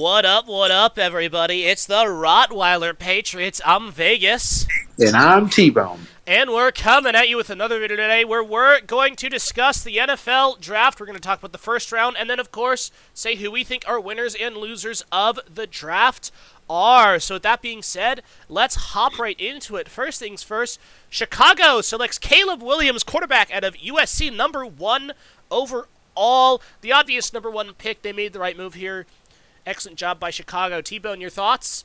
What up, everybody? It's the Rottweiler Patriots. I'm Vegas. And I'm T-Bone. And we're coming at you with another video today where we're going to discuss the NFL draft. We're going to talk about the first round and then, of course, say who we think are winners and losers of the draft are. So with that being said, let's hop right into it. First things first, Chicago selects Caleb Williams, quarterback out of USC, number 1 overall. The obvious number 1 pick. They made the right move here. Excellent job by Chicago. T-Bone, your thoughts?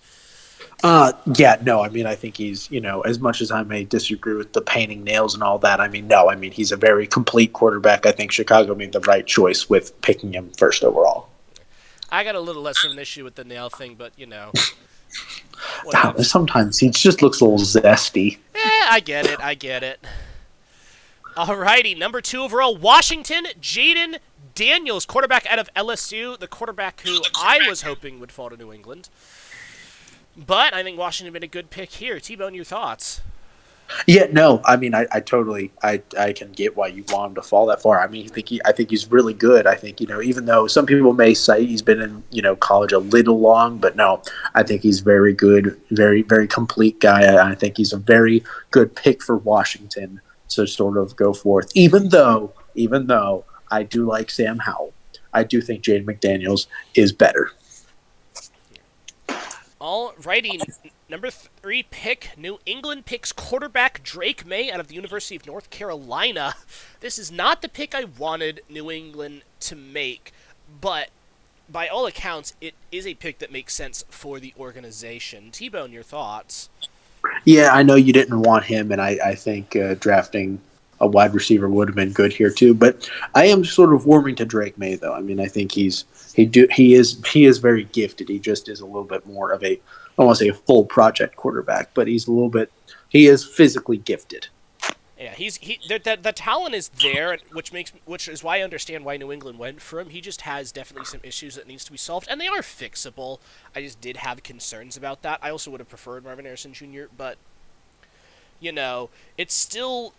I think he's, as much as I may disagree with the painting nails and all that, he's a very complete quarterback. I think Chicago made the right choice with picking him first overall. I got a little less of an issue with the nail thing, but, Sometimes he just looks a little zesty. I get it. Alrighty, number 2 overall, Washington, Jaden Daniels, quarterback out of LSU, the quarterback who I was hoping would fall to New England. But I think Washington made a good pick here. T-Bone, your thoughts? Yeah, no, I can get why you want him to fall that far. I think he's really good. I think, even though some people may say he's been in, college a little long, but no, I think he's very good, very, very complete guy. I think he's a very good pick for Washington to sort of go forth. Even though I do like Sam Howell, I do think Jaden McDaniels is better. Alrighty, number 3 pick, New England picks quarterback Drake May out of the University of North Carolina. This is not the pick I wanted New England to make, but by all accounts, it is a pick that makes sense for the organization. T-Bone, your thoughts? Yeah, I know you didn't want him, and I think drafting a wide receiver would have been good here too. But I am sort of warming to Drake May, though. I think he is very gifted. He just is a little bit more of I don't want to say a full project quarterback, but he is physically gifted. Yeah, the talent is there, which is why I understand why New England went for him. He just has definitely some issues that needs to be solved, and they are fixable. I just did have concerns about that. I also would have preferred Marvin Harrison Jr., but it's still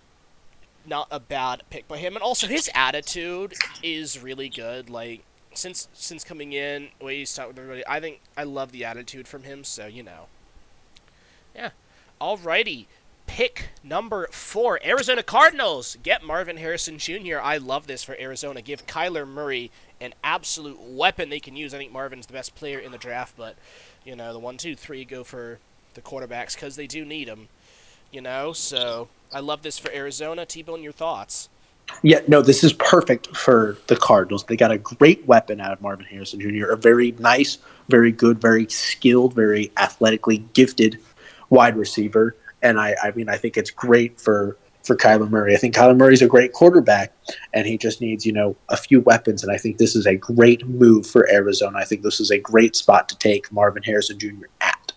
not a bad pick by him, and also his attitude is really good. Like since coming in, the way he's talking with everybody, I think I love the attitude from him. So yeah. Alrighty. Pick number 4, Arizona Cardinals. Get Marvin Harrison Jr. I love this for Arizona. Give Kyler Murray an absolute weapon they can use. I think Marvin's the best player in the draft, but, the 1, 2, 3 go for the quarterbacks because they do need them. So I love this for Arizona. T-Bone, your thoughts? Yeah, no, this is perfect for the Cardinals. They got a great weapon out of Marvin Harrison Jr., a very nice, very good, very skilled, very athletically gifted wide receiver. And I think it's great for Kyler Murray. I think Kyler Murray's a great quarterback, and he just needs, a few weapons. And I think this is a great move for Arizona. I think this is a great spot to take Marvin Harrison Jr. at.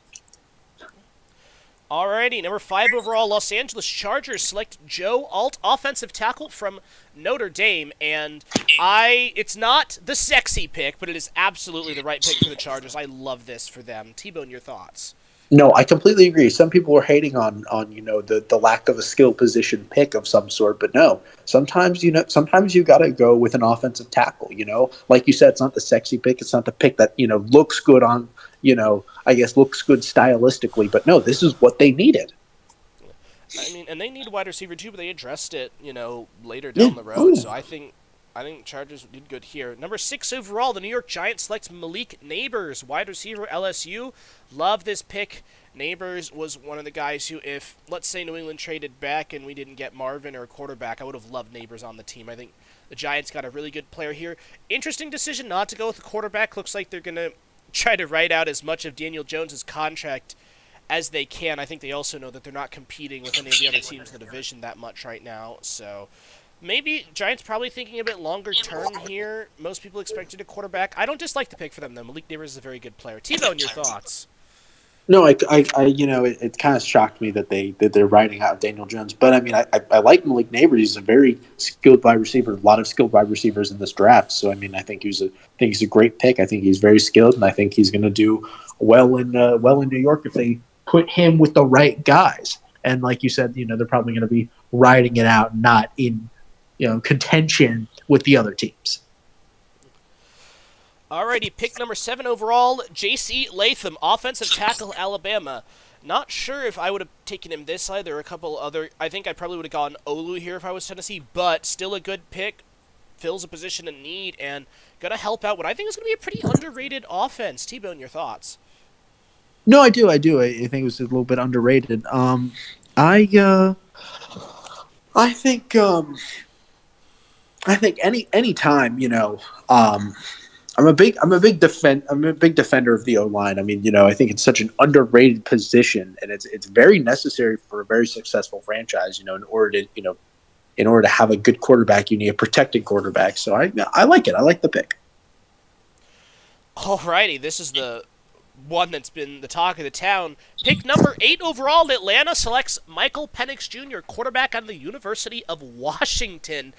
Alrighty, number 5 overall, Los Angeles Chargers select Joe Alt, offensive tackle from Notre Dame. And it's not the sexy pick, but it is absolutely the right pick for the Chargers. I love this for them. T-Bone, your thoughts? No, I completely agree. Some people are hating on the lack of a skill position pick of some sort, but no. Sometimes you got to go with an offensive tackle. Like you said, it's not the sexy pick. It's not the pick that looks good on looks good stylistically. But no, this is what they needed. And they need a wide receiver too, but they addressed it later down the road. Ooh. So I think Chargers did good here. Number 6 overall, the New York Giants select Malik Nabers, wide receiver, LSU. Love this pick. Nabers was one of the guys who, if, let's say, New England traded back and we didn't get Marvin or a quarterback, I would have loved Nabers on the team. I think the Giants got a really good player here. Interesting decision not to go with the quarterback. Looks like they're going to try to write out as much of Daniel Jones' contract as they can. I think they also know that they're not competing with any of the other teams in the division that much right now, so maybe Giants probably thinking a bit longer term here. Most people expected a quarterback. I don't dislike the pick for them, though. Malik Nabers is a very good player. T-Bone, your thoughts? No, it kind of shocked me that they're writing out Daniel Jones, but I like Malik Nabers. He's a very skilled wide receiver. A lot of skilled wide receivers in this draft. So I think he's a great pick. I think he's very skilled, and I think he's going to do well in New York if they put him with the right guys. And like you said, they're probably going to be riding it out, not in contention with the other teams. Alrighty, pick number 7 overall, J.C. Latham, offensive tackle, Alabama. Not sure if I would have taken him this side. There are a couple other. I think I probably would have gone Olu here if I was Tennessee, but still a good pick. Fills a position in need and gonna help out what I think is gonna be a pretty underrated offense. T-Bone, your thoughts? No, I do. I do. I think it was a little bit underrated. I think any time, I'm a big defender of the O line. I mean, I think it's such an underrated position, and it's very necessary for a very successful franchise. In order to have a good quarterback, you need a protected quarterback. So I like it. I like the pick. Alrighty, this is the one that's been the talk of the town. Pick number 8 overall, Atlanta selects Michael Penix Jr., quarterback on the University of Washington.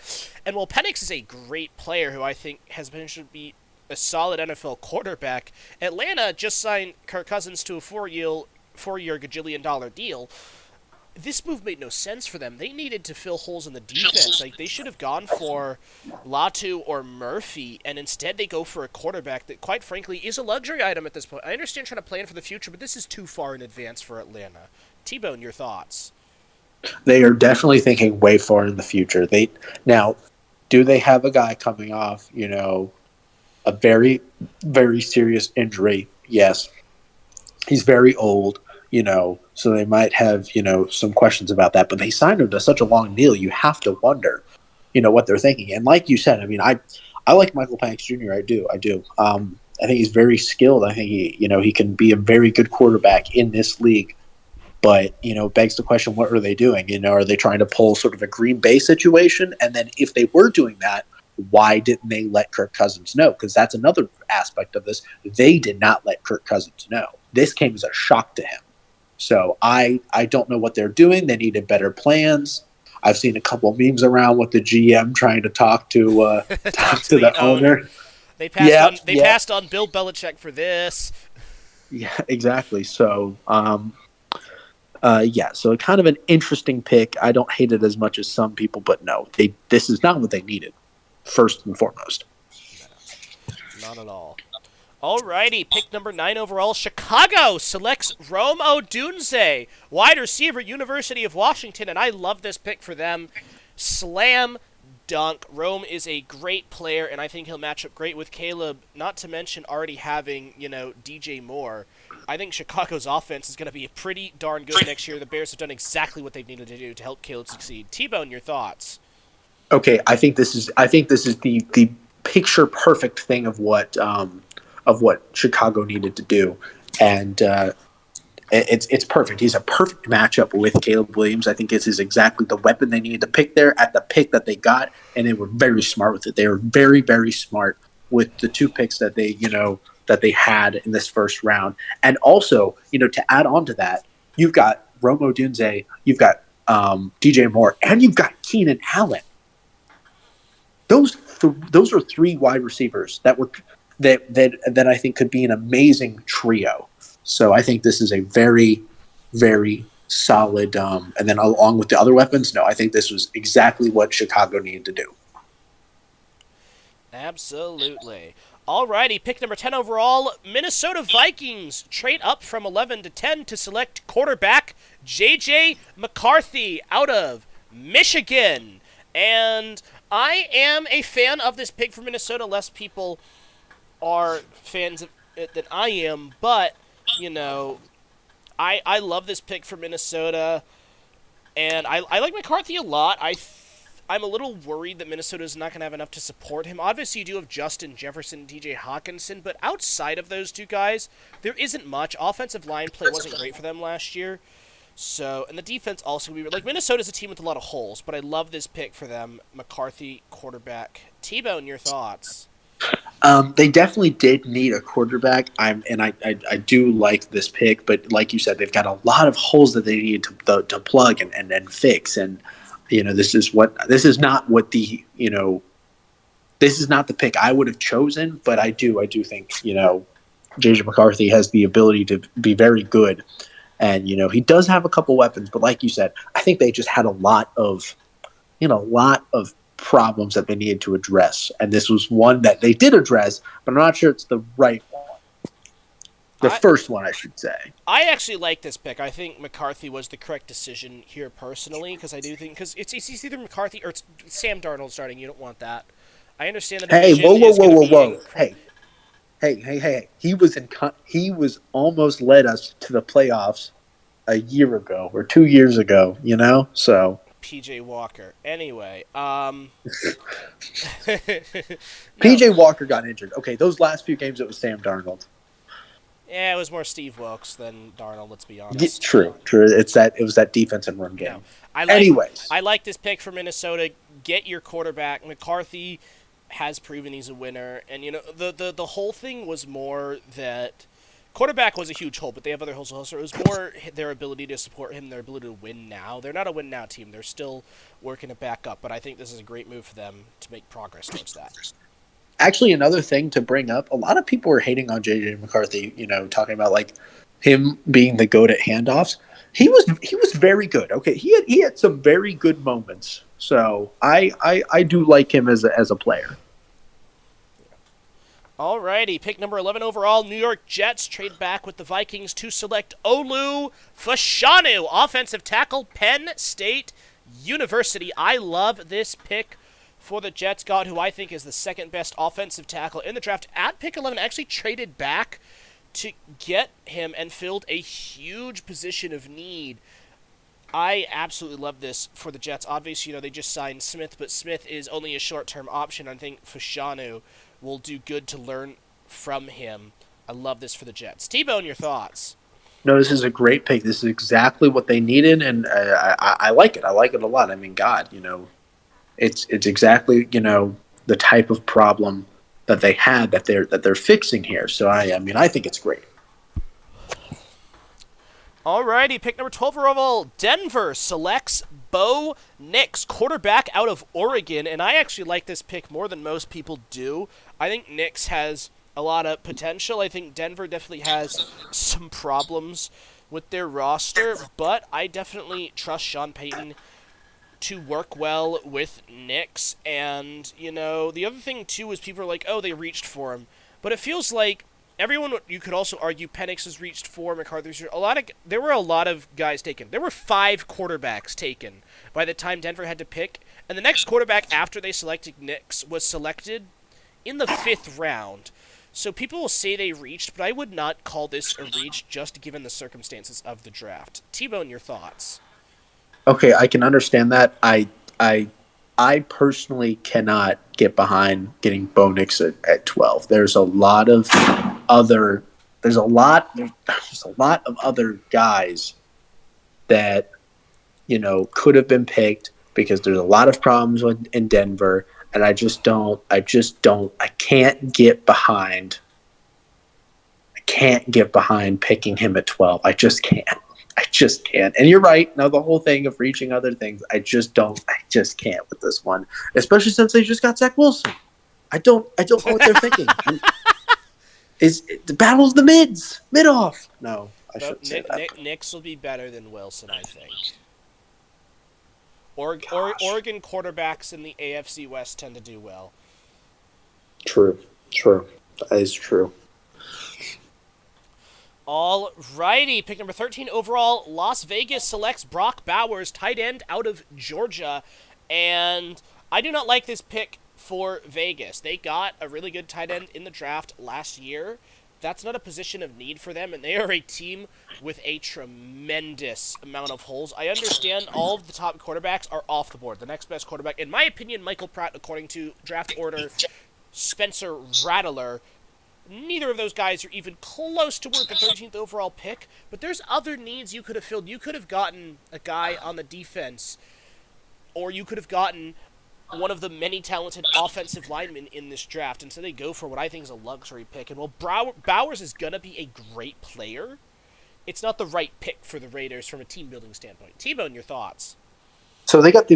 And while Penix is a great player who I think has potential to be a solid NFL quarterback, Atlanta just signed Kirk Cousins to a four-year gajillion-dollar deal. This move made no sense for them. They needed to fill holes in the defense. Like, they should have gone for Latu or Murphy, and instead they go for a quarterback that, quite frankly, is a luxury item at this point. I understand trying to plan for the future, but this is too far in advance for Atlanta. T-Bone, your thoughts? They are definitely thinking way far in the future. Now, do they have a guy coming off, a very, very serious injury? Yes. He's very old. So they might have, some questions about that. But they signed him to such a long deal, you have to wonder, what they're thinking. And like you said, I mean, I like Michael Penix Jr. I do. I think he's very skilled. I think he can be a very good quarterback in this league. But, begs the question, what are they doing? Are they trying to pull sort of a Green Bay situation? And then if they were doing that, why didn't they let Kirk Cousins know? Because that's another aspect of this. They did not let Kirk Cousins know. This came as a shock to him. So I don't know what they're doing. They needed better plans. I've seen a couple of memes around with the GM trying to talk to the owner. They passed on Bill Belichick for this. Yeah, exactly. So so kind of an interesting pick. I don't hate it as much as some people, but no, this is not what they needed, first and foremost. No, not at all. Alrighty, pick number 9 overall, Chicago selects Rome Odunze, wide receiver, University of Washington, and I love this pick for them. Slam dunk. Rome is a great player, and I think he'll match up great with Caleb, not to mention already having, DJ Moore. I think Chicago's offense is going to be pretty darn good next year. The Bears have done exactly what they've needed to do to help Caleb succeed. T-Bone, your thoughts? Okay, I think this is the picture perfect thing of what Chicago needed to do, and it's perfect. He's a perfect matchup with Caleb Williams. I think this is exactly the weapon they needed to pick there at the pick that they got, and they were very smart with it. They were very, very smart with the 2 picks that they had in this first round. And also, to add on to that, you've got Rome Odunze, you've got DJ Moore, and you've got Keenan Allen. Those are 3 wide receivers that I think could be an amazing trio. So I think this is a very, very solid. And then along with the other weapons, I think this was exactly what Chicago needed to do. Absolutely. Alrighty, pick number 10 overall, Minnesota Vikings trade up from 11 to 10 to select quarterback J.J. McCarthy out of Michigan. And I am a fan of this pick for Minnesota. Less people are fans of it than I am, but, I love this pick for Minnesota, and I like McCarthy a lot. I'm a little worried that Minnesota is not going to have enough to support him. Obviously, you do have Justin Jefferson and TJ Hawkinson, but outside of those 2 guys, there isn't much. Offensive line play wasn't great for them last year. So, and the defense also will be like Minnesota's a team with a lot of holes, but I love this pick for them. McCarthy, quarterback. T-Bone, your thoughts? They definitely did need a quarterback. I do like this pick, but like you said, they've got a lot of holes that they need to plug and fix. And this is not the pick I would have chosen, but I do think JJ McCarthy has the ability to be very good, and he does have a couple weapons. But like you said, I think they just had a lot of problems that they needed to address, and this was one that they did address, but I'm not sure it's the right one. The first one, I should say. I actually like this pick. I think McCarthy was the correct decision here personally, because I do think it's either McCarthy or it's Sam Darnold starting. You don't want that. I understand the division whoa. Hey. He was almost led us to the playoffs a year ago or 2 years ago, so. PJ Walker. Anyway, PJ Walker got injured. Okay, those last few games it was Sam Darnold. Yeah, it was more Steve Wilkes than Darnold, let's be honest. True. It was that defense and run game. No. I like this pick for Minnesota. Get your quarterback. McCarthy has proven he's a winner, and the whole thing was more that quarterback was a huge hole, but they have other holes also. It was more their ability to support him, their ability to win now. They're not a win now team. They're still working it back up, but I think this is a great move for them to make progress towards that. Actually, another thing to bring up, a lot of people were hating on J.J. McCarthy, talking about like him being the GOAT at handoffs. He was very good. Okay, he had some very good moments. So I do like him as a player. Alrighty, pick number 11 overall, New York Jets trade back with the Vikings to select Olu Fashanu, offensive tackle, Penn State University. I love this pick for the Jets. God, who I think is the second best offensive tackle in the draft at pick 11, actually traded back to get him and filled a huge position of need. I absolutely love this for the Jets. Obviously, they just signed Smith, but Smith is only a short-term option. I think Fashanu will do good to learn from him. I love this for the Jets. T-Bone, your thoughts? No, this is a great pick. This is exactly what they needed, and I like it. I like it a lot. I mean, God, it's exactly the type of problem that they had that they're fixing here. So I think it's great. Alrighty, pick number 12 overall, Denver selects Bo Nix, quarterback out of Oregon, and I actually like this pick more than most people do. I think Nix has a lot of potential. I think Denver definitely has some problems with their roster, but I definitely trust Sean Payton to work well with Nix. And, the other thing, too, is people are like, oh, they reached for him. But it feels like everyone, you could also argue Penix has reached for McCarthy's. There were a lot of guys taken. There were 5 quarterbacks taken by the time Denver had to pick. And the next quarterback after they selected Nix was selected in the 5th round. So people will say they reached, but I would not call this a reach just given the circumstances of the draft. T-Bone, your thoughts? Okay, I can understand that. I personally cannot get behind getting Bo Nix at 12. There's a lot of other guys that could have been picked because there's a lot of problems in Denver, and I can't get behind picking him at 12. I just can't. And you're right. Now the whole thing of reaching other things, I just can't with this one, especially since they just got Zach Wilson. I don't know what they're thinking. Is the battle's the mid-off? No, I shouldn't say that. Nix will be better than Wilson, I think. Oregon quarterbacks in the AFC West tend to do well. True. That is true. All righty, pick number 13 overall, Las Vegas selects Brock Bowers, tight end out of Georgia, and I do not like this pick for Vegas. They got a really good tight end in the draft last year. That's not a position of need for them, and they are a team with a tremendous amount of holes. I understand all of the top quarterbacks are off the board. The next best quarterback, in my opinion, Michael Pratt, according to draft order, Spencer Rattler. Neither of those guys are even close to worth the 13th overall pick, but there's other needs you could have filled. You could have gotten a guy on the defense, or you could have gotten one of the many talented offensive linemen in this draft, and so they go for what I think is a luxury pick. And while Bowers is going to be a great player, it's not the right pick for the Raiders from a team-building standpoint. T-Bone, your thoughts? So they got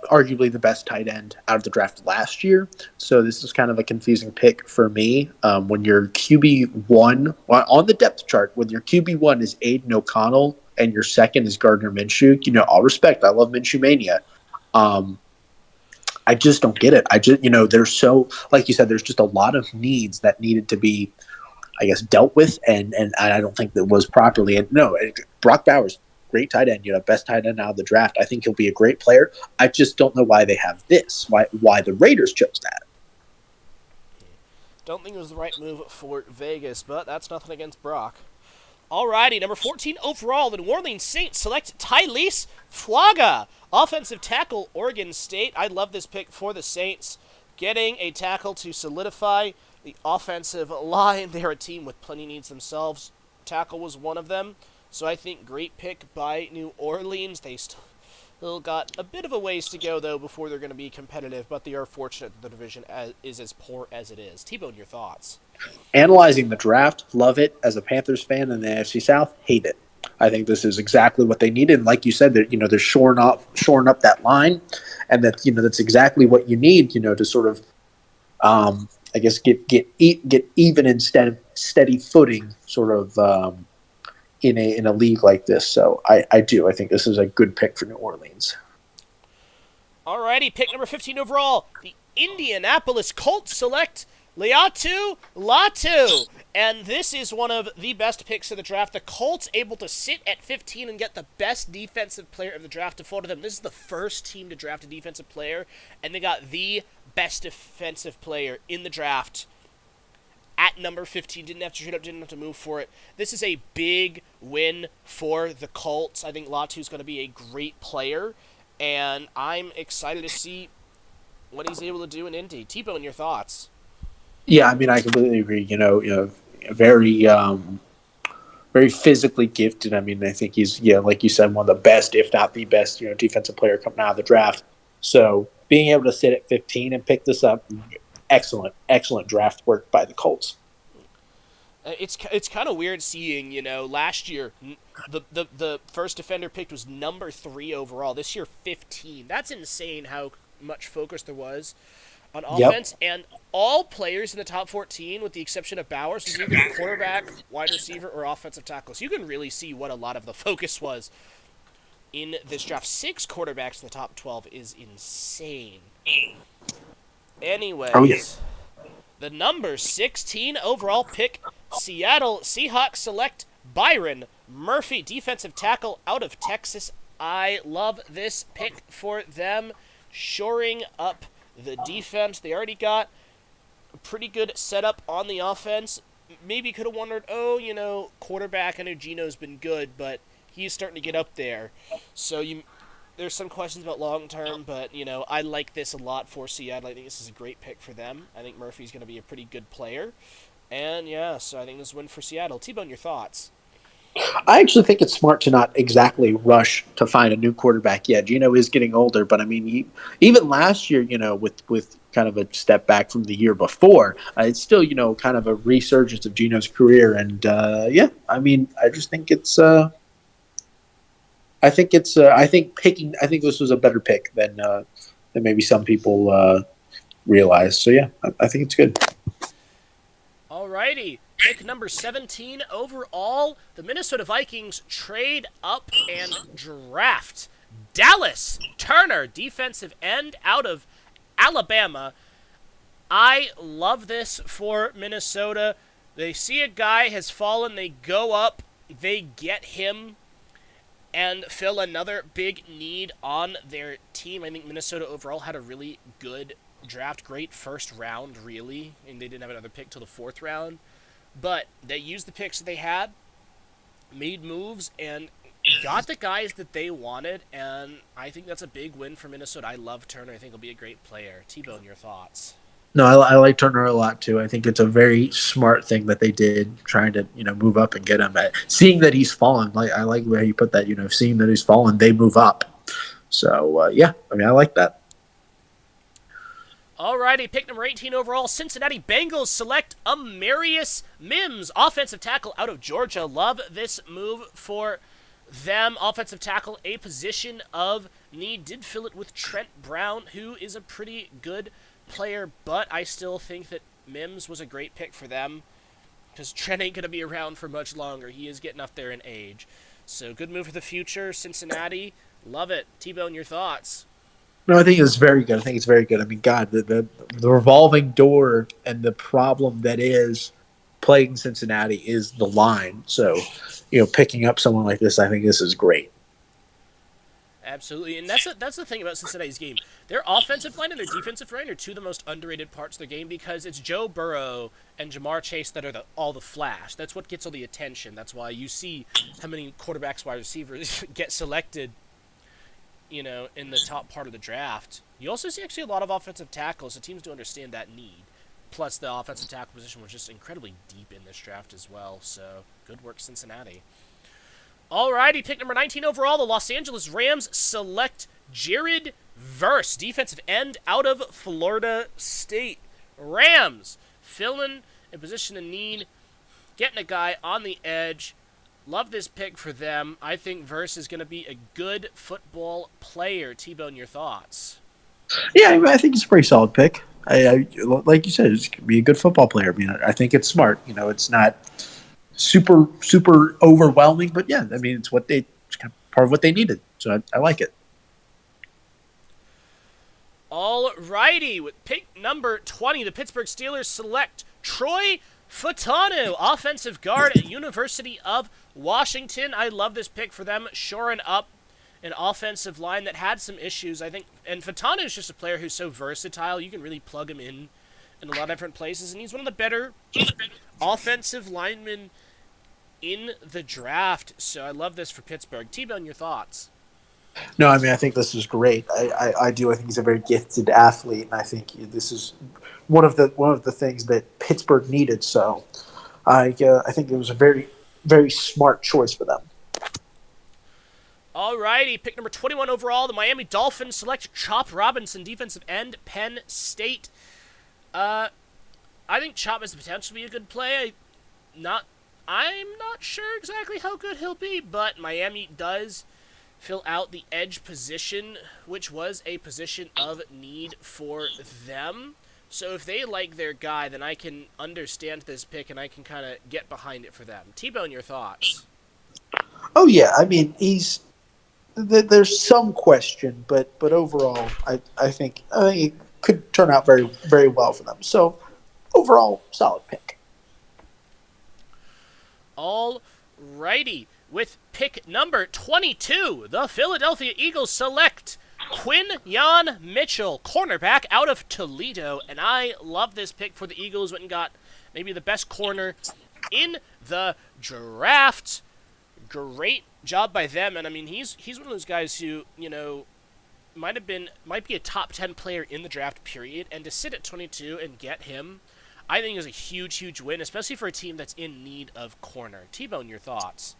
arguably the best tight end out of the draft last year. So this is kind of a confusing pick for me. When your QB1 on the depth chart, when your QB1 is Aiden O'Connell and your second is Gardner Minshew, all respect. I love Minshew mania. I just don't get it. I just, there's so, like you said, there's just a lot of needs that needed to be, I guess, dealt with, and I don't think that was properly. And no, Brock Bowers, great tight end, best tight end out of the draft. I think he'll be a great player. I just don't know why they have this. Why the Raiders chose that. Don't think it was the right move for Vegas, but that's nothing against Brock. Alrighty, number 14 overall, the New Orleans Saints select Tylese Flaga, offensive tackle, Oregon State. I love this pick for the Saints. Getting a tackle to solidify the offensive line. They're a team with plenty of needs themselves. Tackle was one of them. So I think great pick by New Orleans. They still got a bit of a ways to go, though, before they're going to be competitive, but they are fortunate that the division is as poor as it is. T-Bone, your thoughts? Analyzing the draft, love it. As a Panthers fan in the AFC South, hate it. I think this is exactly what they needed. And like you said, they're shoring up that line, and that's exactly what you need. To sort of, I guess, get even in steady footing, sort of in a league like this. So I think this is a good pick for New Orleans. Alrighty, pick number 15 overall, the Indianapolis Colts select Laiatu Latu. And this is one of the best picks of the draft. The Colts able to sit at 15 and get the best defensive player of the draft to fall to them. This is the first team to draft a defensive player, and they got the best defensive player in the draft at number 15. Didn't have to trade up, didn't have to move for it. This is a big win for the Colts. I think Latu's going to be a great player, and I'm excited to see what he's able to do in Indy. T-Bone, your thoughts? Yeah, I mean, I completely agree. Very very physically gifted. I mean, I think he's, like you said, one of the best, if not the best, defensive player coming out of the draft. So being able to sit at 15 and pick this up, excellent draft work by the Colts. It's kind of weird seeing, last year the first defender picked was number 3 overall. This year 15. That's insane how much focus there was on offense. Yep. And all players in the top 14, with the exception of Bowers, was either quarterback, wide receiver, or offensive tackle. So you can really see what a lot of the focus was in this draft. 6 quarterbacks in the top 12 is insane. Anyways, yes. The number 16 overall pick, Seattle Seahawks select Byron Murphy, defensive tackle out of Texas. I love this pick for them, shoring up the defense. They already got a pretty good setup on the offense. Maybe could have wondered, quarterback, I know Gino's been good, but he's starting to get up there. So there's some questions about long-term, but, I like this a lot for Seattle. I think this is a great pick for them. I think Murphy's going to be a pretty good player. And, so I think this is a win for Seattle. T-Bone, your thoughts? I actually think it's smart to not exactly rush to find a new quarterback yet. Gino is getting older, but I mean, even last year, with kind of a step back from the year before, it's still, kind of a resurgence of Gino's career. And I mean, I just think I think this was a better pick than maybe some people realize. So yeah, I think it's good. Alrighty. Pick number 17 overall, the Minnesota Vikings trade up and draft Dallas Turner, defensive end out of Alabama. I love this for Minnesota. They see a guy has fallen, they go up, they get him, and fill another big need on their team. I think Minnesota overall had a really good draft, great first round, really, and they didn't have another pick till the 4th round. But they used the picks that they had, made moves, and got the guys that they wanted, and I think that's a big win for Minnesota. I love Turner. I think he'll be a great player. T-Bone, your thoughts? No, I like Turner a lot, too. I think it's a very smart thing that they did, trying to, move up and get him. Seeing that he's fallen, I like where you put that, seeing that he's fallen, they move up. So, I mean, I like that. Alrighty, pick number 18 overall, Cincinnati Bengals select Amarius Mims, offensive tackle out of Georgia. Love this move for them. Offensive tackle, a position of need. Did fill it with Trent Brown, who is a pretty good player, but I still think that Mims was a great pick for them because Trent ain't going to be around for much longer. He is getting up there in age. So good move for the future, Cincinnati. Love it. T-Bone, your thoughts? No, I think it's very good. I think it's very good. I mean, God, the revolving door and the problem that is playing Cincinnati is the line. So, picking up someone like this, I think this is great. Absolutely, and that's the thing about Cincinnati's game. Their offensive line and their defensive line are two of the most underrated parts of their game because it's Joe Burrow and Jamar Chase that are all the flash. That's what gets all the attention. That's why you see how many quarterbacks, wide receivers get selected, in the top part of the draft. You also see actually a lot of offensive tackles, so teams do understand that need. Plus, the offensive tackle position was just incredibly deep in this draft as well. So, good work, Cincinnati. Alrighty, pick number 19 overall, the Los Angeles Rams select Jared Verse, defensive end out of Florida State. Rams filling a position of need, getting a guy on the edge. Love this pick for them. I think Verse is going to be a good football player. T-Bone, your thoughts? Yeah, I think it's a pretty solid pick. Like you said, it's going to be a good football player. I mean, I think it's smart. It's not super overwhelming, but yeah, I mean, it's kind of part of what they needed. So I like it. Alrighty, with pick number 20, the Pittsburgh Steelers select Troy Fautanu, offensive guard at University of Washington. I love this pick for them, shoring up an offensive line that had some issues, I think. And Fautanu is just a player who's so versatile. You can really plug him in a lot of different places, and he's one of the better offensive linemen in the draft. So I love this for Pittsburgh. T-Bone, your thoughts? No, I mean, I think this is great. I do. I think he's a very gifted athlete, and I think this is one of the things that Pittsburgh needed. So I think it was a very smart choice for them. Alrighty, pick number 21 overall, the Miami Dolphins select Chop Robinson, defensive end, Penn State. I think Chop has the potential to be a good play. I'm not sure exactly how good he'll be, but Miami does fill out the edge position, which was a position of need for them. So if they like their guy, then I can understand this pick and I can kind of get behind it for them. T-Bone, your thoughts? Oh yeah, I mean, there's some question, but overall, I think it could turn out very well for them. So overall, solid pick. Alrighty. With pick number 22, the Philadelphia Eagles select Quinyon Mitchell, cornerback out of Toledo. And I love this pick for the Eagles. Went and got maybe the best corner in the draft. Great job by them. And I mean, he's one of those guys who, might be a top 10 player in the draft period. And to sit at 22 and get him, I think is a huge win, especially for a team that's in need of corner. T-Bone, your thoughts?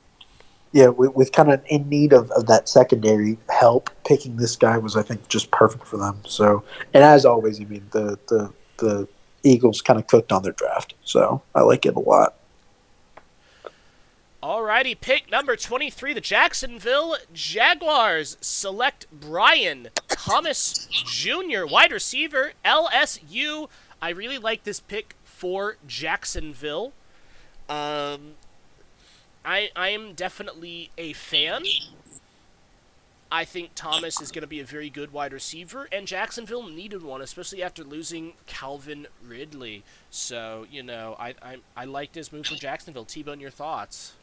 Yeah, with kind of in need of that secondary help, picking this guy was, I think, just perfect for them. So, and as always, I mean, the Eagles kind of cooked on their draft, so I like it a lot. Alrighty, pick number 23, the Jacksonville Jaguars select Brian Thomas Jr., wide receiver, LSU. I really like this pick for Jacksonville. I am definitely a fan. I think Thomas is going to be a very good wide receiver, and Jacksonville needed one, especially after losing Calvin Ridley. So, I like this move for Jacksonville. T-Bone, your thoughts?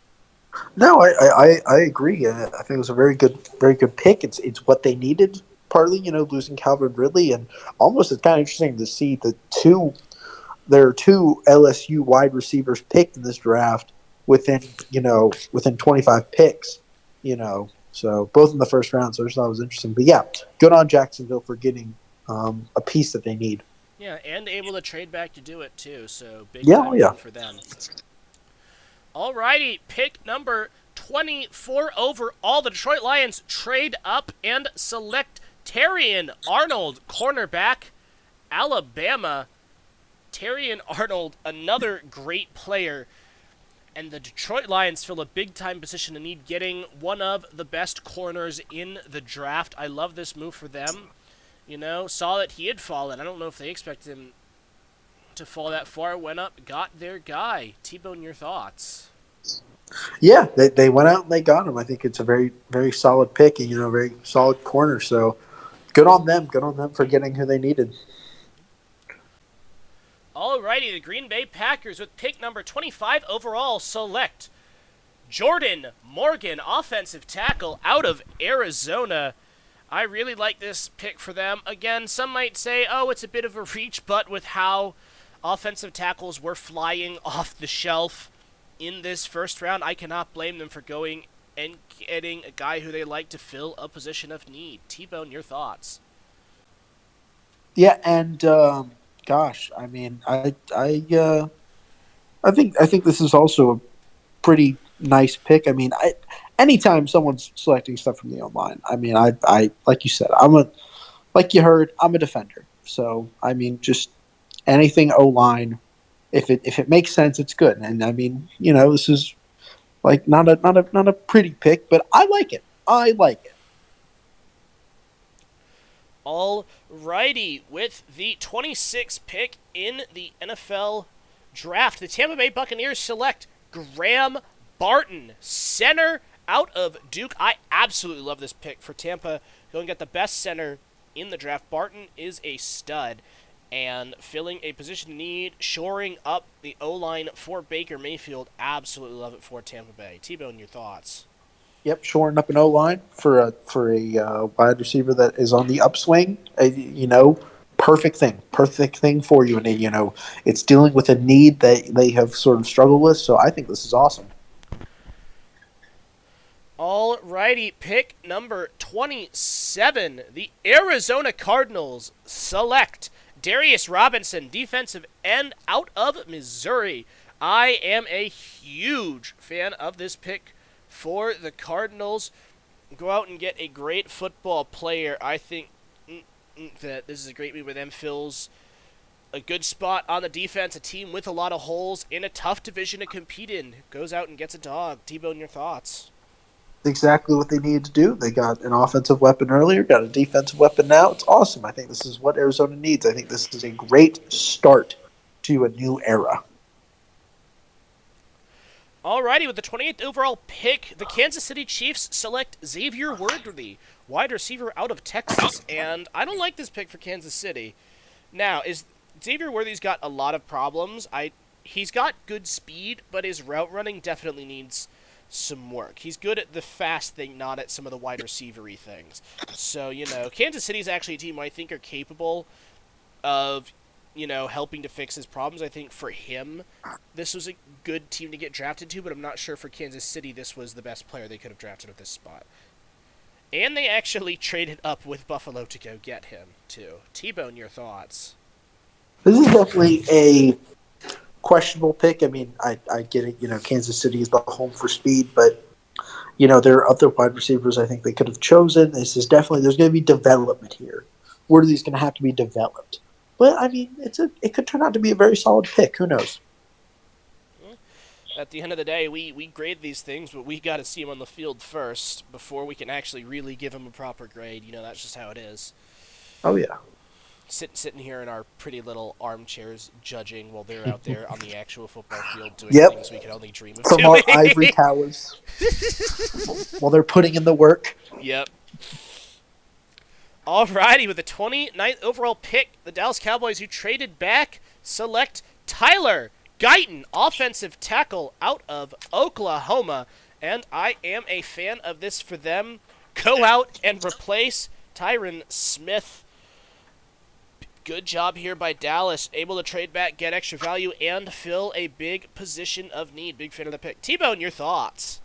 No, I agree. I think it was a very good pick. It's what they needed. Partly, losing Calvin Ridley, and almost it's kind of interesting to see there are two LSU wide receivers picked in this draft within 25 picks, so both in the first round. So I just thought it was interesting. But yeah, good on Jacksonville for getting a piece that they need. Yeah, and able to trade back to do it too. So big Yeah, time yeah. for them. Alrighty, pick number 24 overall. The Detroit Lions trade up and select Terrion Arnold, cornerback, Alabama. Terrion Arnold, another great player. And the Detroit Lions fill a big-time position of need, getting one of the best corners in the draft. I love this move for them. Saw that he had fallen. I don't know if they expected him to fall that far. Went up, got their guy. T-Bone, your thoughts? Yeah, they went out and they got him. I think it's a very solid pick and very solid corner. So Good on them. Good on them for getting who they needed. Alrighty, the Green Bay Packers with pick number 25 overall select Jordan Morgan, offensive tackle out of Arizona. I really like this pick for them. Again, some might say, oh, it's a bit of a reach, but with how offensive tackles were flying off the shelf in this first round, I cannot blame them for going and getting a guy who they like to fill a position of need. T-Bone, your thoughts? Yeah, and gosh, I mean, I think this is also a pretty nice pick. I mean, anytime someone's selecting stuff from the online, I mean, I like you said, like you heard, I'm a defender. So I mean, just anything O line, if it makes sense, it's good. And I mean, this is like not a pretty pick, but I like it. I like it. Alrighty, with the 26th pick in the NFL draft, the Tampa Bay Buccaneers select Graham Barton, center out of Duke. I absolutely love this pick for Tampa. Go and get the best center in the draft. Barton is a stud and filling a position need, shoring up the O-line for Baker Mayfield. Absolutely love it for Tampa Bay. T-Bone, your thoughts? Yep, shoring up an O line for a wide receiver that is on the upswing. Perfect thing for you, and it's dealing with a need that they have sort of struggled with. So I think this is awesome. Alrighty, pick number 27. The Arizona Cardinals select Darius Robinson, defensive end out of Missouri. I am a huge fan of this pick for the Cardinals. Go out and get a great football player. I think that this is a great move with them. Fills a good spot on the defense, a team with a lot of holes in a tough division to compete in. Goes out and gets a dog. T-Bone, your thoughts? Exactly what they needed to do. They got an offensive weapon earlier, got a defensive weapon now. It's awesome. I think this is what Arizona needs. I think this is a great start to a new era. Alrighty, with the 28th overall pick, the Kansas City Chiefs select Xavier Worthy, wide receiver out of Texas, and I don't like this pick for Kansas City. Now, is Xavier Worthy's got a lot of problems. He's got good speed, but his route running definitely needs some work. He's good at the fast thing, not at some of the wide receiver-y things. So, Kansas City's actually a team I think are capable of helping to fix his problems. I think for him, this was a good team to get drafted to, but I'm not sure for Kansas City this was the best player they could have drafted at this spot. And they actually traded up with Buffalo to go get him, too. T-Bone, your thoughts? This is definitely a questionable pick. I mean, I get it. Kansas City is the home for speed, but there are other wide receivers I think they could have chosen. This is definitely there's going to be development here. Worthy's going to have to be developed. But I mean, it could turn out to be a very solid pick. Who knows? At the end of the day, we grade these things, but we got to see them on the field first before we can actually really give them a proper grade. That's just how it is. Oh yeah. Sitting here in our pretty little armchairs judging while they're out there on the actual football field doing things we can only dream of from doing. our ivory towers while they're putting in the work. Yep. Alrighty, with the 29th overall pick, the Dallas Cowboys, who traded back, select Tyler Guyton, offensive tackle out of Oklahoma. And I am a fan of this for them. Go out and replace Tyron Smith. Good job here by Dallas, able to trade back, get extra value, and fill a big position of need. Big fan of the pick. T-Bone, your thoughts?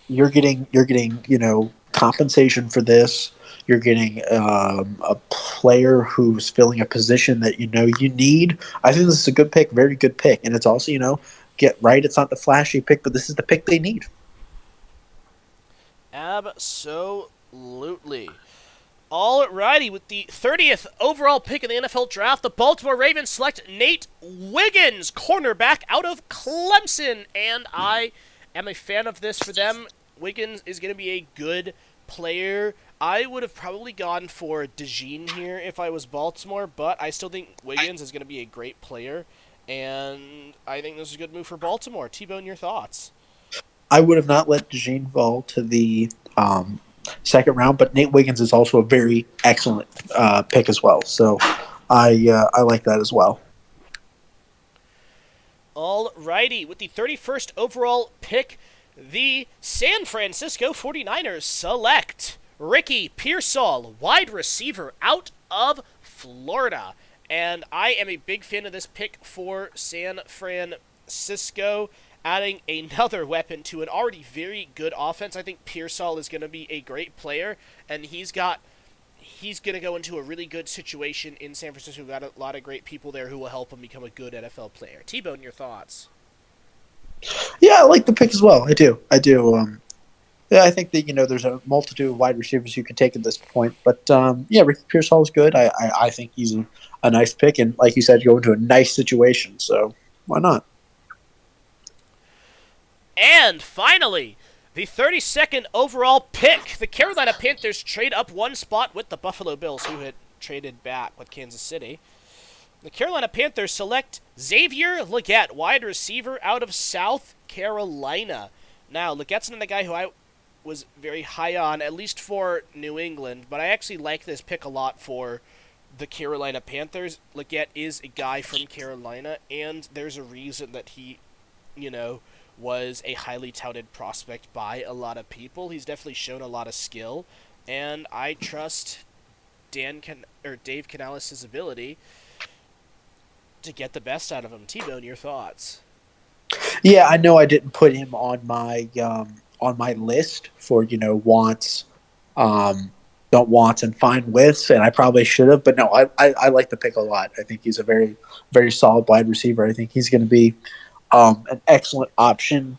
You're getting compensation for this. You're getting a player who's filling a position that you need. I think this is a good pick, very good pick, and it's also get right. It's not the flashy pick, but this is the pick they need. Absolutely. Alrighty, with the 30th overall pick in the NFL draft, the Baltimore Ravens select Nate Wiggins, cornerback out of Clemson, and I am a fan of this for them. Wiggins is going to be a good player. I would have probably gone for DeJean here if I was Baltimore, but I still think Wiggins is going to be a great player, and I think this is a good move for Baltimore. T-Bone, your thoughts? I would have not let DeJean fall to the second round. But Nate Wiggins is also a very excellent pick as well. So I like that as well. Alrighty, with the 31st overall pick, the San Francisco 49ers select Ricky Pearsall, wide receiver out of Florida. And I am a big fan of this pick for San Francisco, adding another weapon to an already very good offense. I think Pearsall is going to be a great player, and he's going to go into a really good situation in San Francisco. We've got a lot of great people there who will help him become a good NFL player. T-Bone, your thoughts? Yeah, I like the pick as well. I do. Yeah, I think that there's a multitude of wide receivers you can take at this point, but yeah, Ricky Pearsall is good. I think he's a nice pick, and like you said, go into a nice situation. So why not? And finally, the 32nd overall pick, the Carolina Panthers trade up one spot with the Buffalo Bills, who had traded back with Kansas City. The Carolina Panthers select Xavier Legette, wide receiver out of South Carolina. Now, Legette's another guy who I was very high on, at least for New England, but I actually like this pick a lot for the Carolina Panthers. Legette is a guy from Carolina, and there's a reason that he, was a highly touted prospect by a lot of people. He's definitely shown a lot of skill, and I trust Dave Canales' ability to get the best out of him. T-Bone, your thoughts? Yeah, I know I didn't put him on my list for wants, don't wants and fine widths, and I probably should have. But no, I like the pick a lot. I think he's a very very solid wide receiver. I think he's going to be an excellent option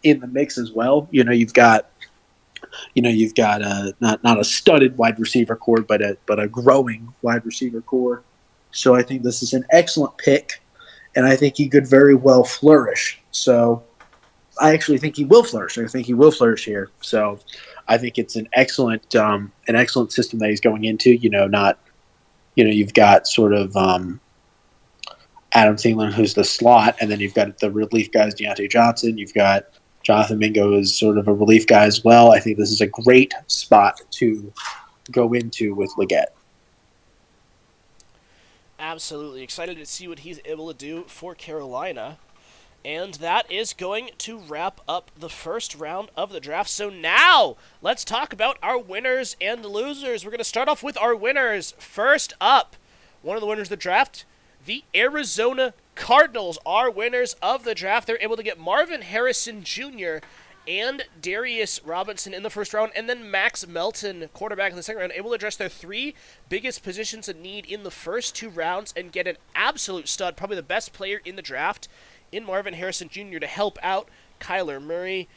in the mix as well. You've got not a studded wide receiver core, but a growing wide receiver core. So I think this is an excellent pick, and I think he could very well flourish. So I actually think he will flourish. I think he will flourish here. So I think it's an excellent system that he's going into. You've got sort of Adam Thielen, who's the slot, and then you've got the relief guys, Deontay Johnson. You've got Jonathan Mingo is sort of a relief guy as well. I think this is a great spot to go into with Legette. Absolutely excited to see what he's able to do for Carolina. And that is going to wrap up the first round of the draft. So now, let's talk about our winners and losers. We're going to start off with our winners. First up, one of the winners of the draft, the Arizona Cardinals are winners of the draft. They're able to get Marvin Harrison Jr. and Darius Robinson in the first round, and then Max Melton, quarterback in the second round, able to address their three biggest positions of need in the first two rounds and get an absolute stud, probably the best player in the draft, in Marvin Harrison Jr. to help out Kyler Murray.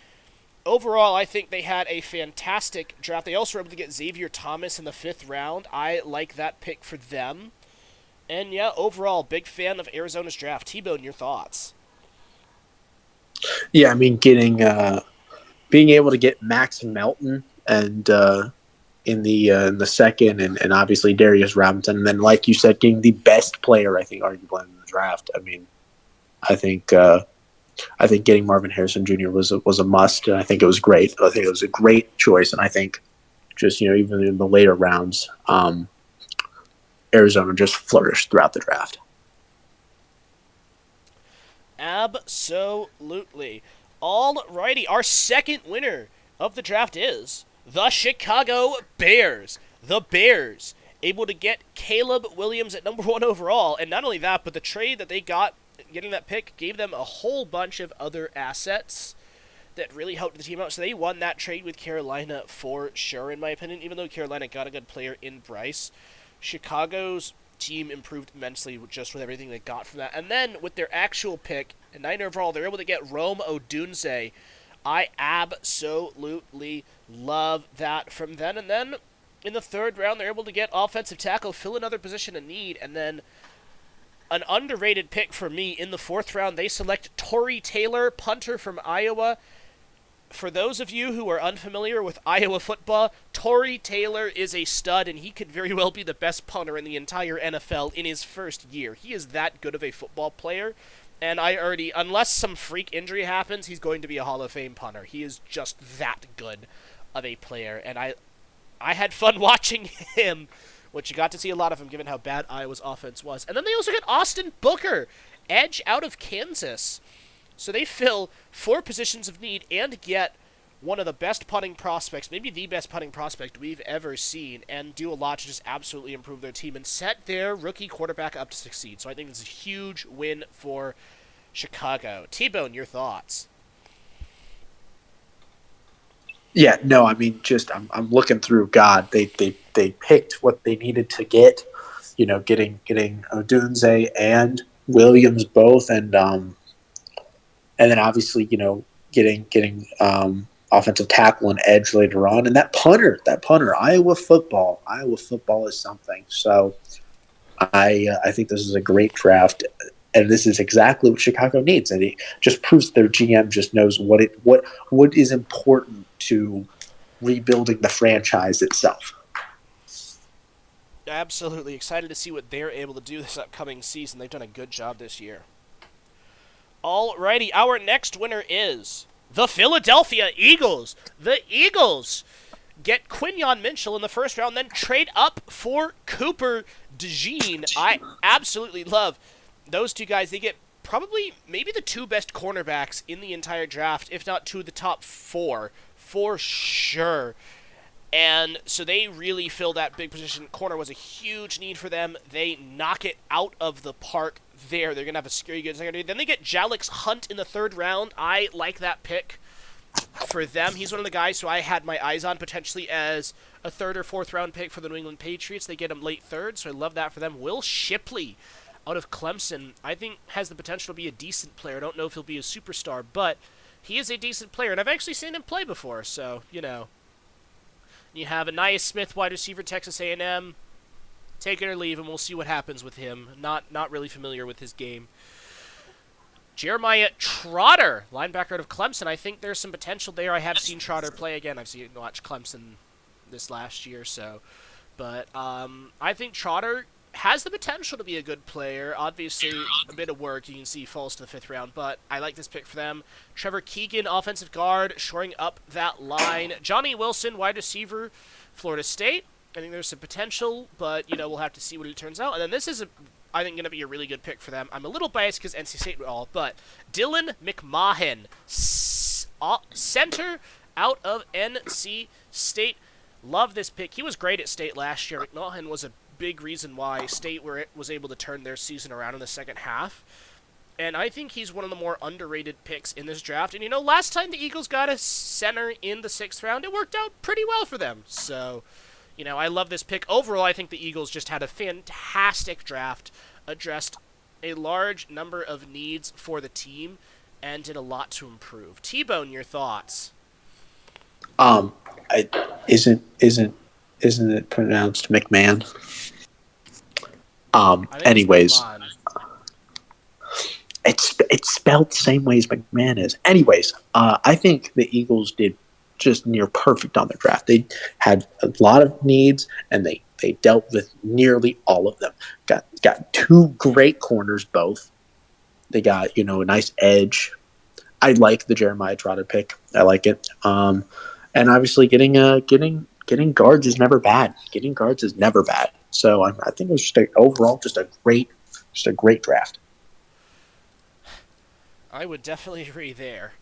Overall, I think they had a fantastic draft. They also were able to get Xavier Thomas in the fifth round. I like that pick for them. And yeah, overall, big fan of Arizona's draft. T-Bone, your thoughts? Yeah, I mean, being able to get Max Melton and in the second, and obviously Darius Robinson, and then like you said, getting the best player, I think, arguably in the draft. I mean, I think getting Marvin Harrison Jr. was a must, and I think it was great. I think it was a great choice, and I think just even in the later rounds, Arizona just flourished throughout the draft. Absolutely. Alrighty, our second winner of the draft is the Chicago Bears. The Bears able to get Caleb Williams at number 1 overall, and not only that, but the trade that they got, getting that pick, gave them a whole bunch of other assets that really helped the team out. So they won that trade with Carolina for sure, in my opinion, even though Carolina got a good player in Bryce. Chicago's team improved immensely just with everything they got from that. And then with their actual pick, at 9 overall, they're able to get Rome Odunze. I absolutely love that from them. And then in the third round, they're able to get offensive tackle, fill another position of need, and then an underrated pick for me in the fourth round, they select Tory Taylor, punter from Iowa. For those of you who are unfamiliar with Iowa football, Tory Taylor is a stud, and he could very well be the best punter in the entire NFL in his first year. He is that good of a football player, and unless some freak injury happens, he's going to be a Hall of Fame punter. He is just that good. of a player, and I had fun watching him, which you got to see a lot of him given how bad Iowa's offense was. And then they also get Austin Booker, edge out of Kansas. So they fill 4 positions of need and get one of the best punting prospects, maybe the best punting prospect we've ever seen, and do a lot to just absolutely improve their team and set their rookie quarterback up to succeed. So I think this is a huge win for Chicago. T-Bone, your thoughts? Yeah, no, I mean, just I'm looking through. God, they picked what they needed to get. You know, getting Odunze and Williams both, and then obviously, you know, getting offensive tackle and edge later on, and that punter, Iowa football is something. So I think this is a great draft, and this is exactly what Chicago needs, and it just proves their GM just knows what is important to rebuilding the franchise itself. Absolutely excited to see what they're able to do this upcoming season. They've done a good job this year. Alrighty, our next winner is the Philadelphia Eagles. The Eagles get Quinyon Mitchell in the first round, then trade up for Cooper DeJean. I absolutely love those 2 guys. They get probably maybe the 2 best cornerbacks in the entire draft, if not 2 of the top 4, for sure. And so they really fill that big position. Corner was a huge need for them. They knock it out of the park there. They're going to have a scary good secondary. Then they get Jalix Hunt in the 3rd round. I like that pick for them. He's one of the guys who I had my eyes on potentially as a 3rd or 4th round pick for the New England Patriots. They get him late 3rd, so I love that for them. Will Shipley out of Clemson, I think, has the potential to be a decent player. I don't know if he'll be a superstar, but he is a decent player, and I've actually seen him play before, so, you know. You have Ainias Smith, wide receiver, Texas A&M. Take it or leave him. We'll see what happens with him. Not really familiar with his game. Jeremiah Trotter, linebacker out of Clemson. I think there's some potential there. I have seen Trotter play again. I've seen watch Clemson this last year, so. But I think Trotter has the potential to be a good player. Obviously, a bit of work. You can see he falls to the 5th round, but I like this pick for them. Trevor Keegan, offensive guard, shoring up that line. Johnny Wilson, wide receiver, Florida State. I think there's some potential, but, you know, we'll have to see what it turns out. And then this is, I think, going to be a really good pick for them. I'm a little biased because NC State and all, but Dylan McMahon, center out of NC State. Love this pick. He was great at State last year. McMahon was a big reason why State was able to turn their season around in the second half. And I think he's one of the more underrated picks in this draft. And, you know, last time the Eagles got a center in the 6th round, it worked out pretty well for them. So, you know, I love this pick. Overall, I think the Eagles just had a fantastic draft, addressed a large number of needs for the team, and did a lot to improve. T-Bone, your thoughts? Isn't it pronounced McMahon? Anyways, it's spelled the same way as McMahon is. Anyways, I think the Eagles did just near perfect on their draft. They had a lot of needs, and they dealt with nearly all of them. Got 2 great corners, both. They got, you know, a nice edge. I like the Jeremiah Trotter pick. I like it. And obviously getting guards is never bad. Getting guards is never bad. So I think it was just overall a great draft. I would definitely agree there.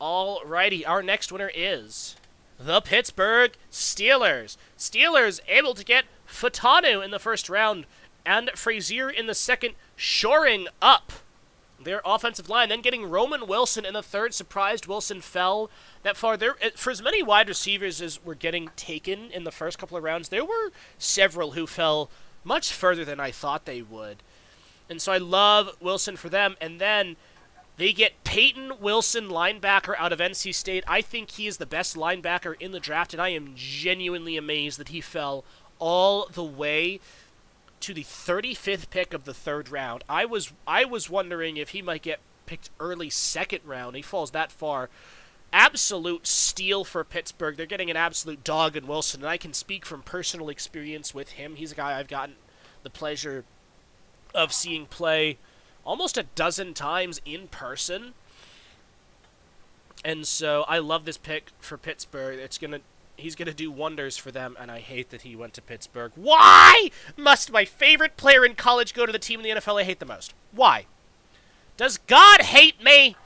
Alrighty, our next winner is the Pittsburgh Steelers. Steelers able to get Fatanu in the 1st round and Frazier in the 2nd, shoring up their offensive line, then getting Roman Wilson in the 3rd. Surprised Wilson fell that far. There, for as many wide receivers as were getting taken in the first couple of rounds, there were several who fell much further than I thought they would. And so I love Wilson for them. And then they get Peyton Wilson, linebacker out of NC State. I think he is the best linebacker in the draft, and I am genuinely amazed that he fell all the way to the 35th pick of the 3rd round. I was wondering if he might get picked early 2nd round. He falls that far. Absolute steal for Pittsburgh. They're getting an absolute dog in Wilson, and I can speak from personal experience with him. He's a guy I've gotten the pleasure of seeing play almost a dozen times in person. And so I love this pick for Pittsburgh. It's going to He's going to do wonders for them, and I hate that he went to Pittsburgh. Why must my favorite player in college go to the team in the NFL I hate the most? Why? Does God hate me?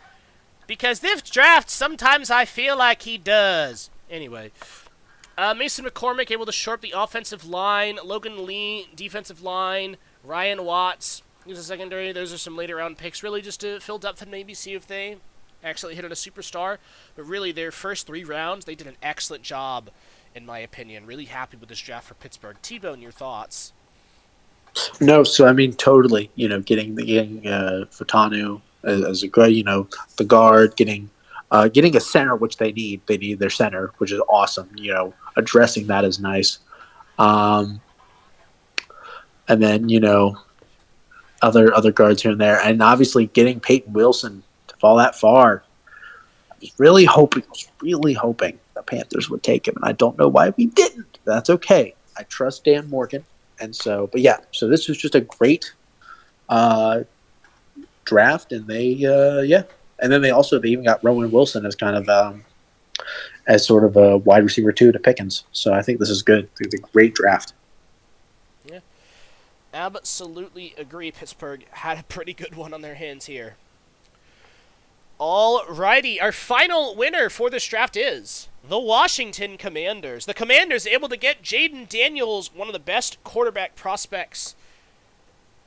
Because this draft, sometimes I feel like he does. Anyway, Mason McCormick able to shore up the offensive line. Logan Lee, defensive line. Ryan Watts, he's a secondary. Those are some later round picks, really just to fill depth and maybe see if they actually hit on a superstar. But really, their first 3 rounds, they did an excellent job, in my opinion. Really happy with this draft for Pittsburgh. T-Bone, your thoughts? No, so I mean, totally. Getting Fatanu as a great, the guard, getting a center, which they need. They need their center, which is awesome. Addressing that is nice. And then other guards here and there, and obviously getting Peyton Wilson to fall that far. I was really hoping the Panthers would take him, and I don't know why we didn't. That's okay. I trust Dan Morgan. And so, but yeah, so this was just a great draft, and and then they even got Rowan Wilson as kind of as sort of a wide receiver 2 to Pickens. So I think this is good. It's a great draft. Yeah, absolutely agree. Pittsburgh had a pretty good one on their hands here. Alrighty, our final winner for this draft is the Washington Commanders. The Commanders able to get Jaden Daniels, one of the best quarterback prospects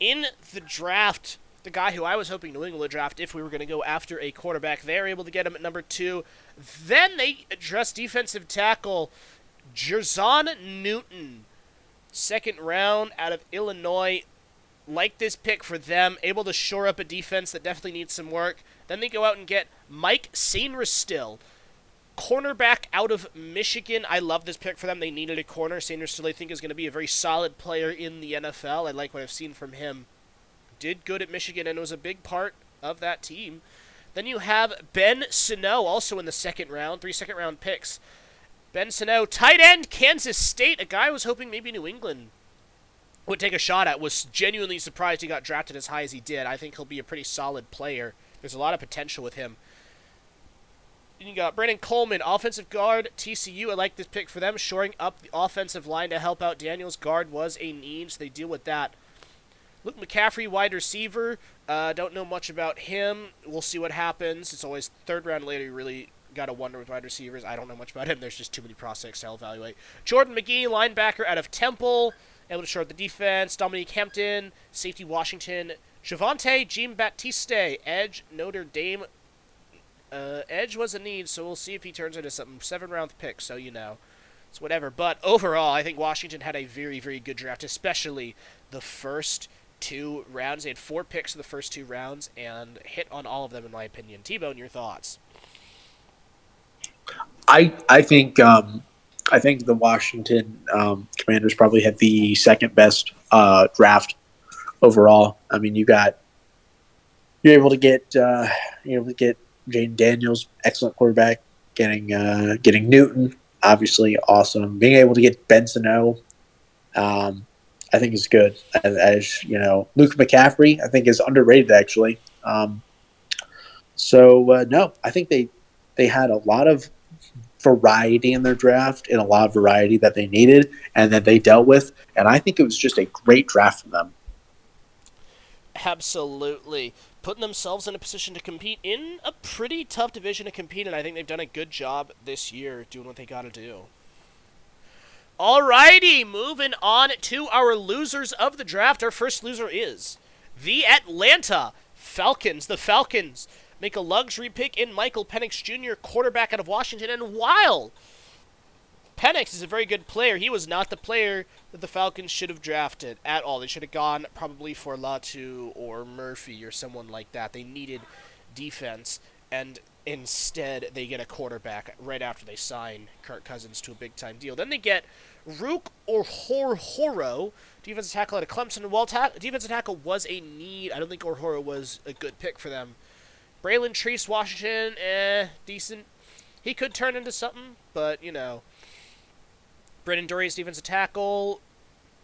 in the draft. The guy who I was hoping New England would draft if we were going to go after a quarterback. They're able to get him at number 2. Then they address defensive tackle Jerzon Newton. 2nd round out of Illinois. Like this pick for them. Able to shore up a defense that definitely needs some work. Then they go out and get Mike Sainristil, cornerback out of Michigan. I love this pick for them. They needed a corner. Sainristil, I think, is going to be a very solid player in the NFL. I like what I've seen from him. Did good at Michigan and was a big part of that team. Then you have Ben Sano, also in the 2nd round. 3 second-round picks. Ben Sano, tight end, Kansas State. A guy I was hoping maybe New England would take a shot at. Was genuinely surprised he got drafted as high as he did. I think he'll be a pretty solid player. There's a lot of potential with him. Then you got Brandon Coleman, offensive guard, TCU. I like this pick for them, shoring up the offensive line to help out Daniels. Guard was a need, so they deal with that. Luke McCaffrey, wide receiver. Don't know much about him. We'll see what happens. It's always 3rd round later. You really got to wonder with wide receivers. I don't know much about him. There's just too many prospects to evaluate. Jordan McGee, linebacker out of Temple. Able to shore up the defense. Dominique Hampton, safety Washington. Javonte Jean-Baptiste, edge Notre Dame. Edge was a need, so we'll see if he turns into something. 7th-round pick, so it's whatever. But overall, I think Washington had a very, very good draft, especially the first 2 rounds. They had 4 picks in the first 2 rounds and hit on all of them, in my opinion. T-Bone, your thoughts? I think the Washington Commanders probably had the 2nd best draft overall. I mean, you're able to get Jaden Daniels, excellent quarterback. Getting Newton, obviously awesome. Being able to get Ben Sano, I think is good. As Luke McCaffrey, I think is underrated actually. No, I think they had a lot of variety in their draft and a lot of variety that they needed and that they dealt with, and I think it was just a great draft for them. Absolutely. Putting themselves in a position to compete in a pretty tough division to compete in. I think they've done a good job this year doing what they got to do. Alrighty, moving on to our losers of the draft. Our first loser is the Atlanta Falcons. The Falcons make a luxury pick in Michael Penix Jr., quarterback out of Washington. And while Penix is a very good player, he was not the player that the Falcons should have drafted at all. They should have gone probably for Latu or Murphy or someone like that. They needed defense, and instead they get a quarterback right after they sign Kirk Cousins to a big-time deal. Then they get Rook Orhoro, defensive tackle out of Clemson. And while defensive tackle was a need, I don't think Orhoro was a good pick for them. Braylon Treese, Washington, decent. He could turn into something, but, Brendan Dory's defensive tackle,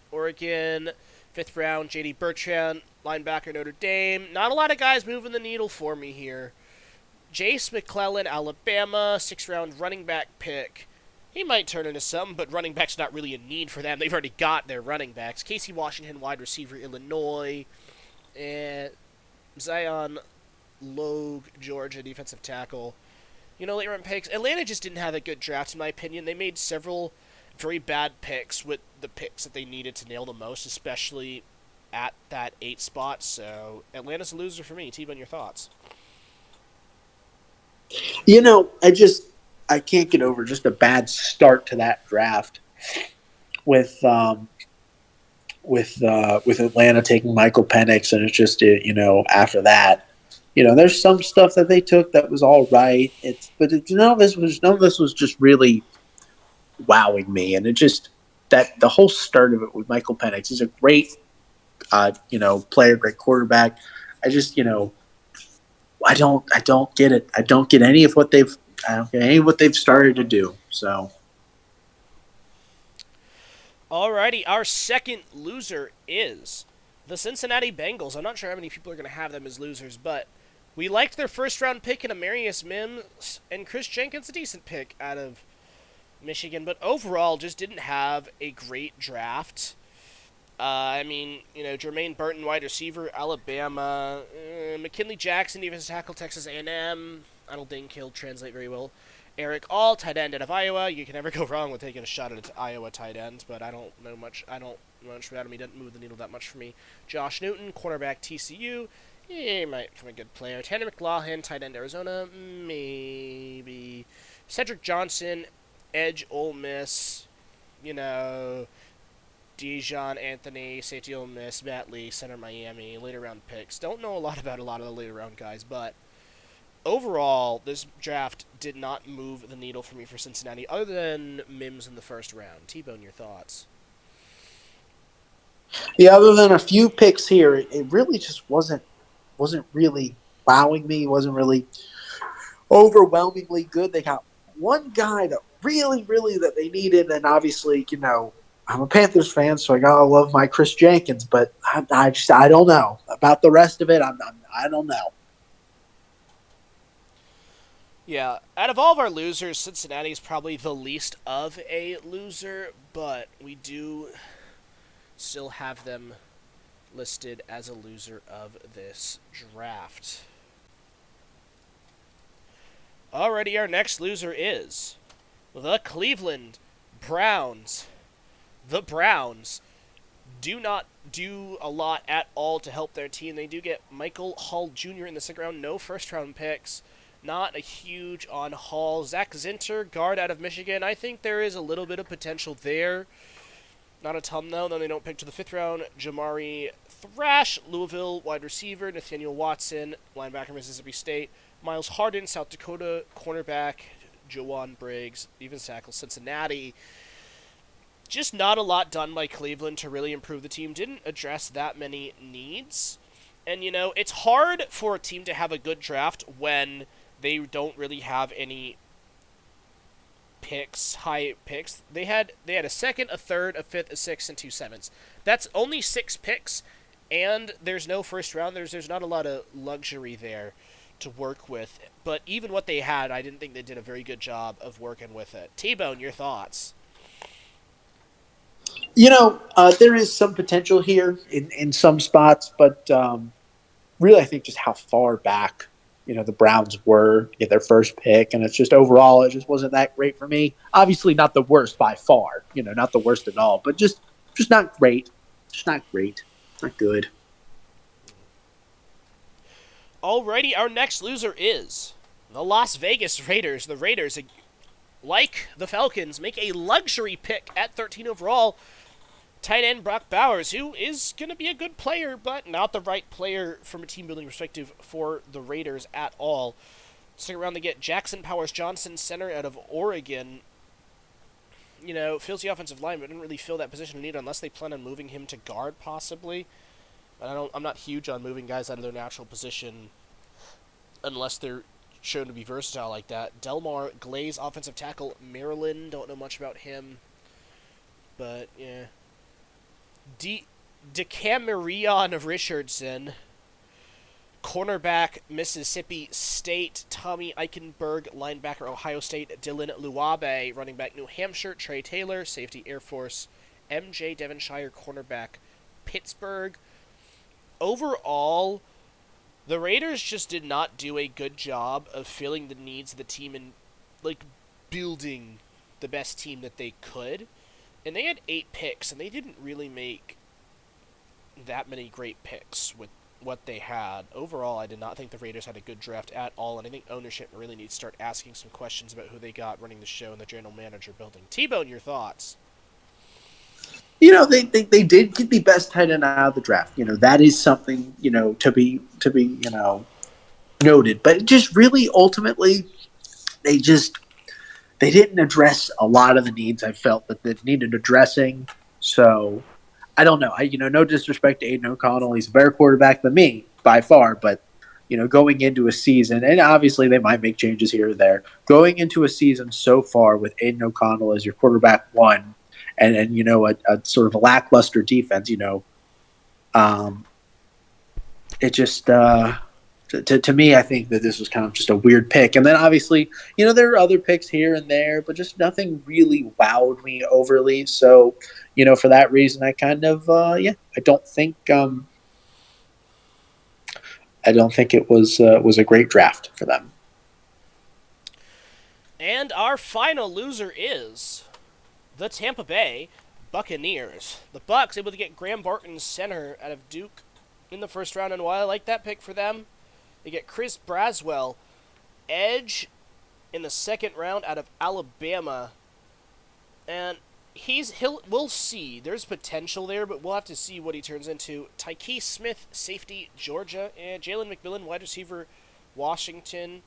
Oregon, 5th round, J.D. Bertrand, linebacker, Notre Dame. Not a lot of guys moving the needle for me here. Jace McClellan, Alabama, 6th round running back pick. He might turn into some, but running back's not really a need for them. They've already got their running backs. Casey Washington, wide receiver, Illinois, and Zion Logue, Georgia, defensive tackle. Late round picks. Atlanta just didn't have a good draft, in my opinion. They made several very bad picks with the picks that they needed to nail the most, especially at that 8 spot. So Atlanta's a loser for me. T-Bone, your thoughts? I can't get over just a bad start to that draft with with Atlanta taking Michael Penix, and it's just after that, there's some stuff that they took that was all right. None of this was just really wowing me, and it just that the whole start of it with Michael Penix. He's a great player, great quarterback. I just I don't get it. I don't get any of what they've started to do. So. Alrighty, our second loser is the Cincinnati Bengals. I'm not sure how many people are going to have them as losers, but we liked their first round pick in Amarius Mims, and Chris Jenkins, a decent pick out of Michigan, but overall just didn't have a great draft. Jermaine Burton, wide receiver, Alabama. McKinley Jackson, defensive tackle, Texas A&M. I don't think he'll translate very well. Eric All, tight end out of Iowa. You can never go wrong with taking a shot at Iowa tight ends, but I don't know much about him. He doesn't move the needle that much for me. Josh Newton, cornerback, TCU. He might become a good player. Tanner McLaughlin, tight end, Arizona. Maybe. Cedric Johnson, edge, Ole Miss. Dijon Anthony, safety Ole Miss, Matt Lee, center Miami, later round picks. Don't know a lot about a lot of the later round guys, but overall, this draft did not move the needle for me for Cincinnati, other than Mims in the first round. T-Bone, your thoughts? Yeah, other than a few picks here, it really just wasn't really wowing me. It wasn't really overwhelmingly good. They got one guy that really that they needed, and obviously, I'm a Panthers fan, so I gotta love my Chris Jenkins, but I don't know about the rest of it. I don't know. Yeah, out of all of our losers, Cincinnati is probably the least of a loser, but we do still have them listed as a loser of this draft. Alrighty, our next loser is the Cleveland Browns. The Browns do not do a lot at all to help their team. They do get Michael Hall Jr. in the second round, no first-round picks. Not a huge on Hall. Zach Zinter, guard out of Michigan. I think there is a little bit of potential there. Not a ton, though. Then they don't pick to the 5th round. Jamari Thrash, Louisville, wide receiver. Nathaniel Watson, linebacker, Mississippi State. Miles Harden, South Dakota, cornerback. Joan Briggs, defensive tackle, Cincinnati. Just not a lot done by Cleveland to really improve the team. Didn't address that many needs. And, it's hard for a team to have a good draft when they don't really have any high picks. They had a second, a third, a fifth, a sixth, and 2 7s. That's only 6 picks, and there's no first round. There's not a lot of luxury there to work with. But even what they had, I didn't think they did a very good job of working with it. T-Bone, your thoughts? There is some potential here in some spots, but really, I think just how far back the Browns were get their first pick, and it's just overall it just wasn't that great for me. Obviously, not the worst by far, not the worst at all, but just not great, not good. Alrighty, our next loser is the Las Vegas Raiders. The Raiders, like the Falcons, make a luxury pick at 13 overall. Tight end Brock Bowers, who is going to be a good player, but not the right player from a team-building perspective for the Raiders at all. Second round, they get Jackson Powers Johnson, center out of Oregon. Fills the offensive line, but didn't really fill that position of need unless they plan on moving him to guard, possibly. But I'm not huge on moving guys out of their natural position unless they're shown to be versatile like that. Delmar Glaze, offensive tackle, Maryland. Don't know much about him, but yeah. DeCamerion Richardson, Cornerback, Mississippi State, Tommy Eichenberg. Linebacker, Ohio State, Dylan Luabe. Running back, New Hampshire, Trey Taylor. Safety, Air Force, MJ Devonshire. Cornerback, Pittsburgh. Overall, the Raiders just did not do a good job of filling the needs of the team and, like, building the best team that they could. And they had 8 picks, and they didn't really make that many great picks with what they had. Overall, I did not think the Raiders had a good draft at all, and I think ownership really needs to start asking some questions about who they got running the show and the general manager building. T-Bone, your thoughts? They did get the best tight end out of the draft. That is something, to be noted. But just really ultimately, they didn't address a lot of the needs I felt that needed addressing. So I don't know. No disrespect to Aiden O'Connell. He's a better quarterback than me by far, but going into a season, and obviously they might make changes here or there, going into a season so far with Aiden O'Connell as your quarterback one, and a sort of a lackluster defense, it just to me, I think that this was kind of just a weird pick. And then obviously, there are other picks here and there, but just nothing really wowed me overly. So, for that reason, I kind of I don't think it was a great draft for them. And our final loser is the Tampa Bay Buccaneers. The Bucs able to get Graham Barton, center, out of Duke in the first round, and while I like that pick for them, they get Chris Braswell, edge, in the second round out of Alabama, and we'll see. There's potential there, but we'll have to see what he turns into. Tyke Smith, safety, Georgia, and Jalen McMillan, wide receiver, Washington.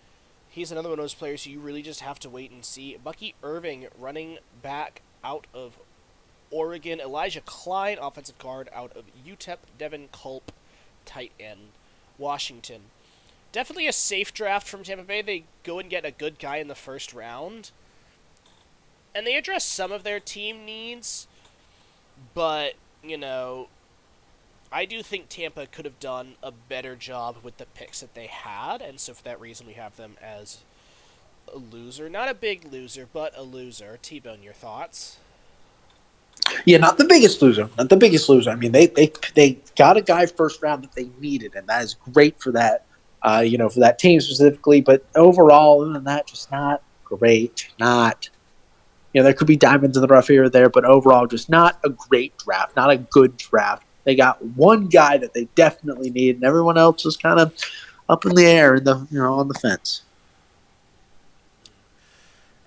He's another one of those players who you really just have to wait and see. Bucky Irving, running back out of Oregon. Elijah Klein, offensive guard out of UTEP. Devin Culp, tight end, Washington. Definitely a safe draft from Tampa Bay. They go and get a good guy in the first round. And they address some of their team needs. But, I do think Tampa could have done a better job with the picks that they had. And so for that reason, we have them as a loser. Not a big loser, but a loser. T-Bone, your thoughts? Yeah, not the biggest loser. Not the biggest loser. I mean, they got a guy first round that they needed, and that is great for that. For that team specifically, but overall, other than that, just not great. Not, there could be diamonds in the rough here or there, but overall, just not a great draft, not a good draft. They got one guy that they definitely need, and everyone else is kind of up in the air, on the fence.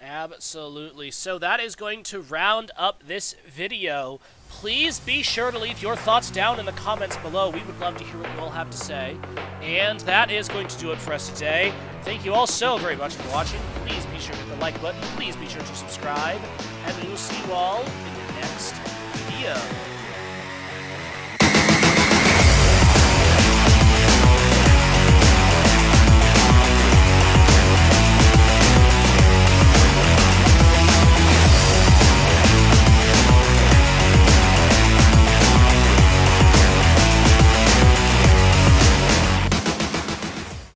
Absolutely. So that is going to round up this video. Please be sure to leave your thoughts down in the comments below. We would love to hear what you all have to say. And that is going to do it for us today. Thank you all so very much for watching. Please be sure to hit the like button. Please be sure to subscribe. And we will see you all in the next video.